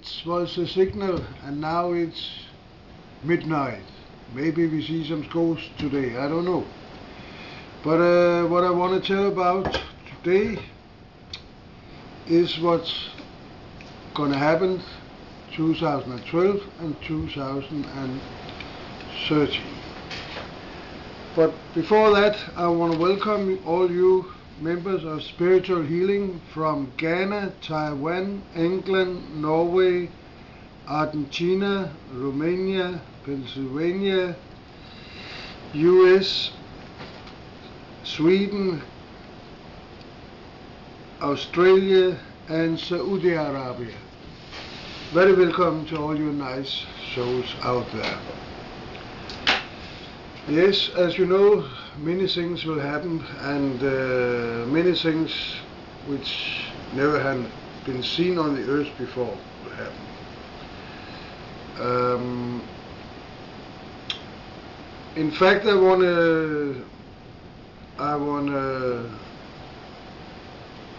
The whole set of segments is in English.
it was a signal, and now it's midnight. Maybe we see some ghosts today, I don't know. But what I want to tell about today is what's gonna happen 2012 and 2013. But before that, I want to welcome all you members of Spiritual Healing from Ghana, Taiwan, England, Norway, Argentina, Romania, Pennsylvania, US, Sweden, Australia and Saudi Arabia. Very welcome to all you nice souls out there. Yes, as you know, many things will happen, and many things which never had been seen on the earth before will happen. In fact, I wanna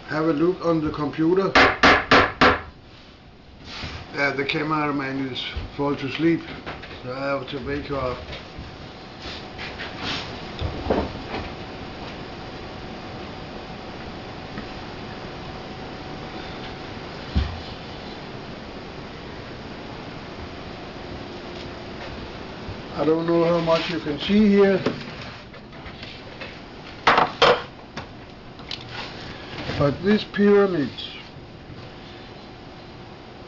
have a look on the computer. Yeah, the cameraman is fall to sleep, so I have to wake her up. I don't know how much you can see here, but this pyramid,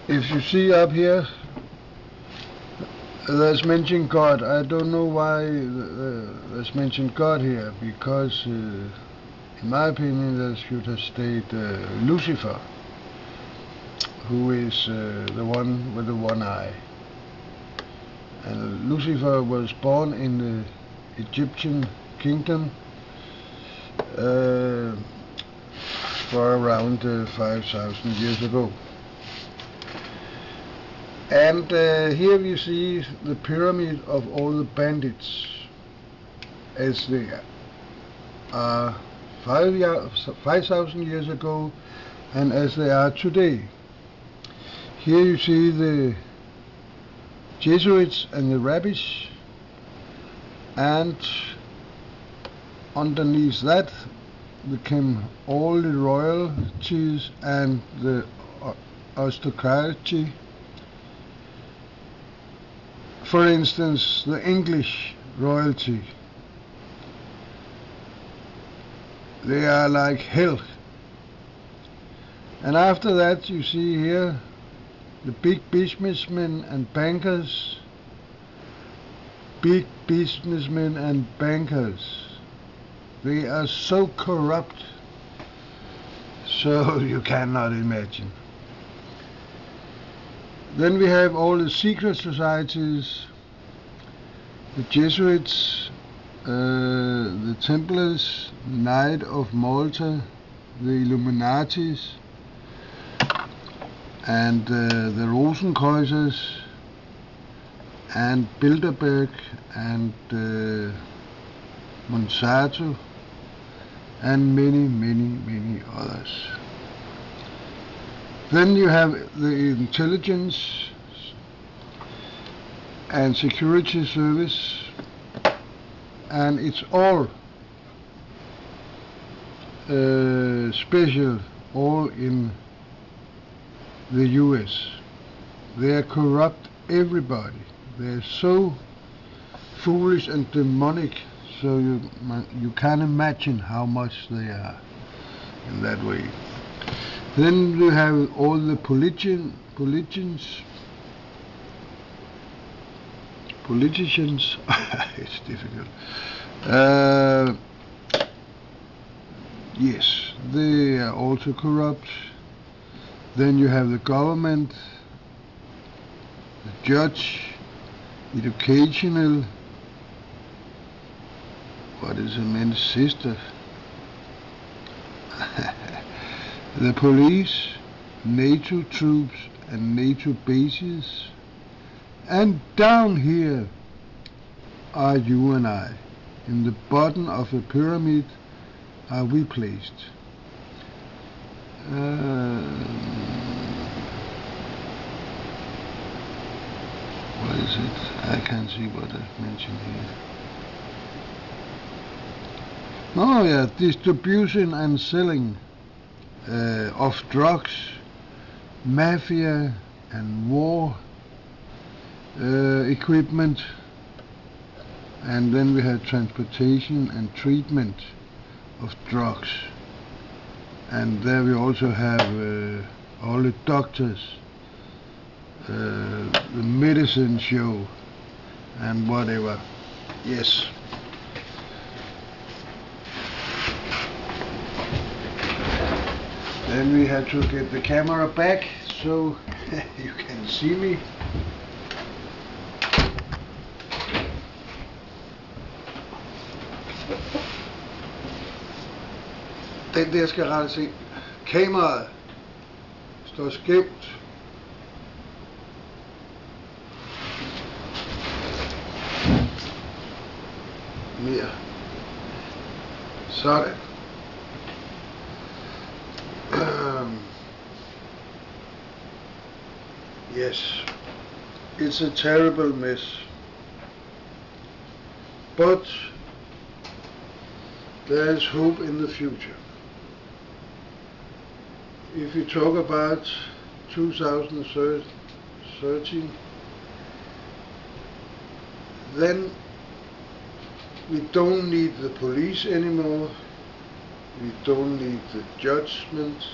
if you see up here, there's mentioned God. I don't know why there's mentioned God here, because in my opinion there should have stayed Lucifer, who is the one with the one eye. And Lucifer was born in the Egyptian kingdom for around 5,000 years ago. And here we see the pyramid of all the bandits as they are 5,000 years ago and as they are today. Here you see the Jesuits and the rabbis, and underneath that came all the royalties and the aristocracy. For instance, the English royalty. They are like hell. And after that you see here the big businessmen and bankers. Big businessmen and bankers. They are so corrupt, so you cannot imagine. Then we have all the secret societies, the Jesuits, the Templars, the Knight of Malta, the Illuminatis, and the Rosenkreuzers, and Bilderberg, and Monsanto, and many others. Then you have the intelligence and security service, and it's all special, all in the US. They corrupt everybody. They're so foolish and demonic, so you can't imagine how much they are in that way. Then you have all the politicians. It's difficult. Yes, they are also corrupt. Then you have the government, the judge, educational, what is a man's sister? The police, NATO troops and NATO bases, and down here are you and I. In the bottom of the pyramid are we placed. What is it? I can't see what I mentioned here. Oh yeah, distribution and selling of drugs, mafia and war equipment, and then we have transportation and treatment of drugs, and there we also have all the doctors, the medicine show and whatever. Yes. Then we had to get the camera back so you can see me. Den der skal rettes ind. Kameraet står skævt. Mere. Sådan. Yes, it's a terrible mess, but there is hope in the future. If you talk about 2013, then we don't need the police anymore, we don't need the judgment,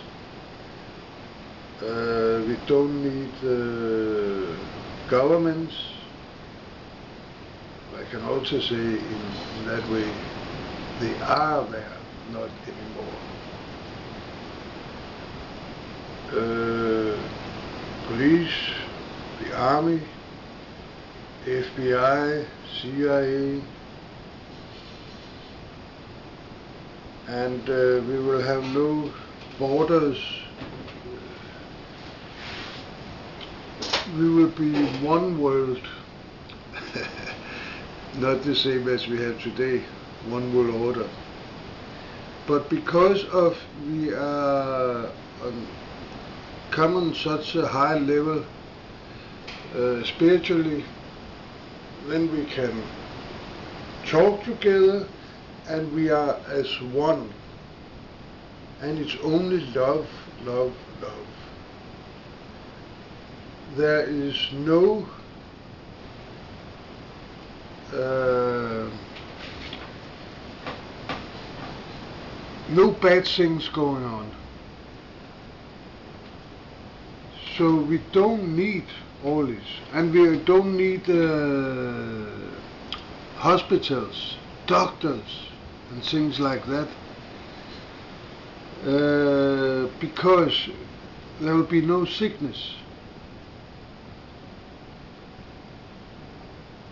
we don't need the governments. I can also say in that way, they are there, not anymore. Police, the army, FBI, CIA, and we will have no borders. We will be one world, not the same as we have today, one world order. But because of we are come on such a high level spiritually, then we can talk together and we are as one. And it's only love, love, love. There is no no bad things going on. So we don't need all this, and we don't need hospitals, doctors, and things like that, because there will be no sickness.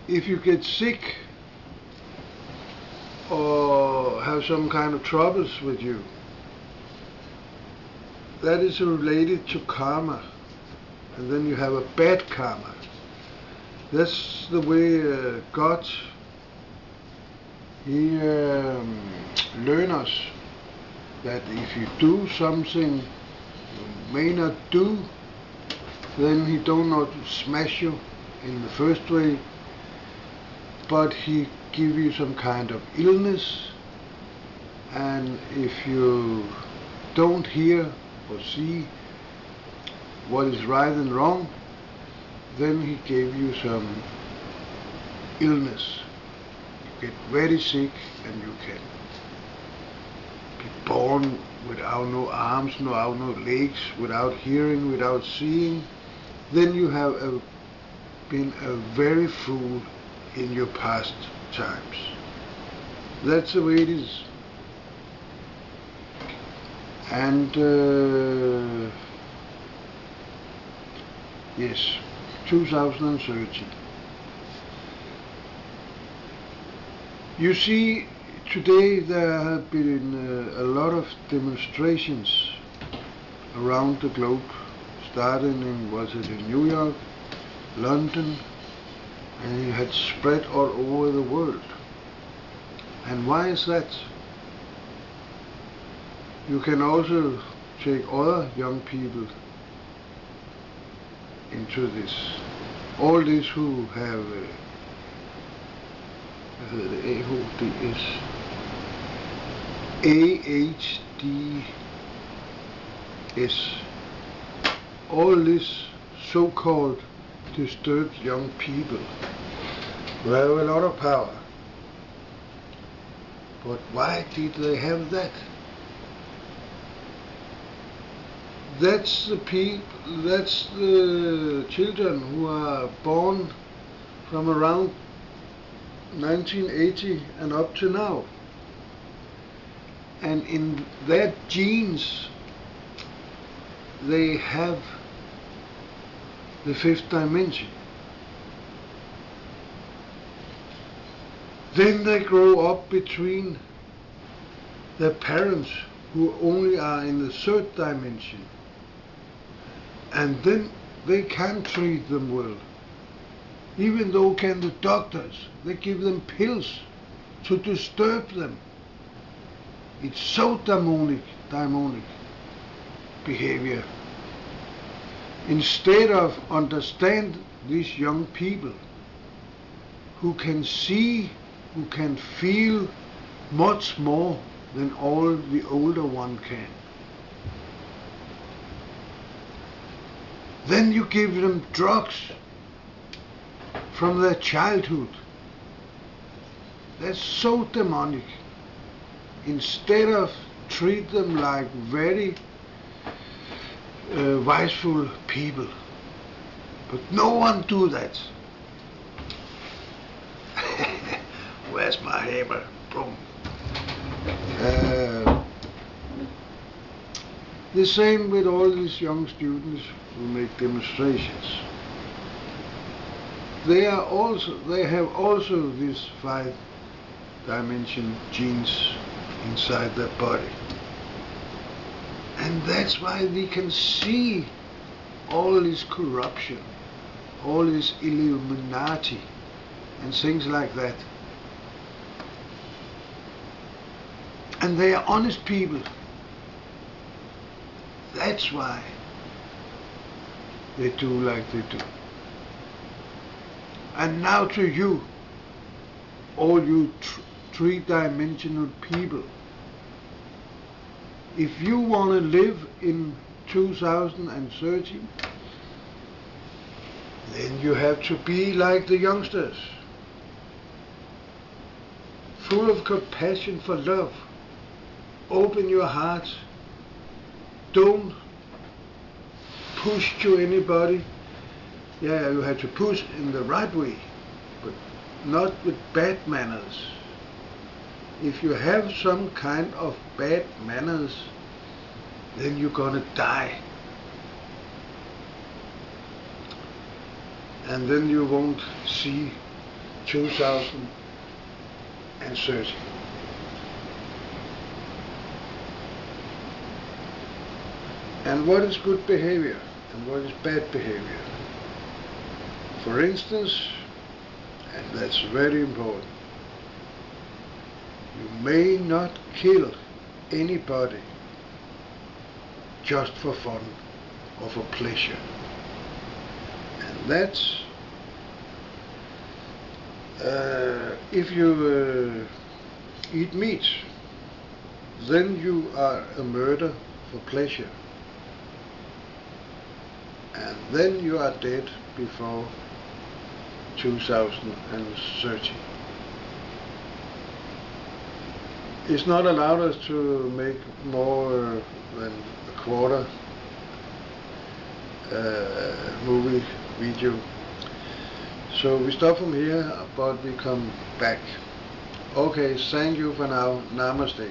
If you get sick or have some kind of troubles with you, that is related to karma, and then you have a bad karma. That's the way God, He learn us that if you do something you may not do, then He do not smash you in the first way, but He give you some kind of illness, and if you don't hear or see what is right and wrong, then He gave you some illness. You get very sick and you can be born without no arms, without no legs, without hearing, without seeing. Then you have been a very fool in your past times. That's the way it is. And yes, 2013. You see, today there have been a lot of demonstrations around the globe, starting in, was it in New York, London, and it had spread all over the world. And why is that? You can also take other young people into this. all these who have ADHDs, all these so-called disturbed young people who have a lot of power. But why did they have that? That's the children who are born from around 1980 and up to now. And in their genes they have the fifth dimension. Then they grow up between their parents who only are in the third dimension. And then they can't treat them well. Even though the doctors, they give them pills to disturb them. It's so demonic behavior. Instead of understand these young people who can see, who can feel much more than all the older one can. Then you give them drugs from their childhood. That's so demonic. Instead of treat them like very wiseful people. But no one do that. Where's my hammer? Boom. The same with all these young students who make demonstrations. They have also these 5-dimension genes inside their body. And that's why we can see all this corruption, all this Illuminati and things like that. And they are honest people. That's why they do like they do. And now to you, all you three-dimensional people, if you want to live in 2030, then you have to be like the youngsters, full of compassion for love. Open your heart. Don't push to anybody. Yeah, you have to push in the right way, but not with bad manners. If you have some kind of bad manners, then you're gonna die. And then you won't see 2030. And what is good behavior and what is bad behavior? For instance, and that's very important, you may not kill anybody just for fun or for pleasure. And that's if you eat meat, then you are a murderer for pleasure. And then you are dead before 2030. It's not allowed us to make more than a quarter movie video. So we stop from here, but we come back. Okay, thank you for now. Namaste.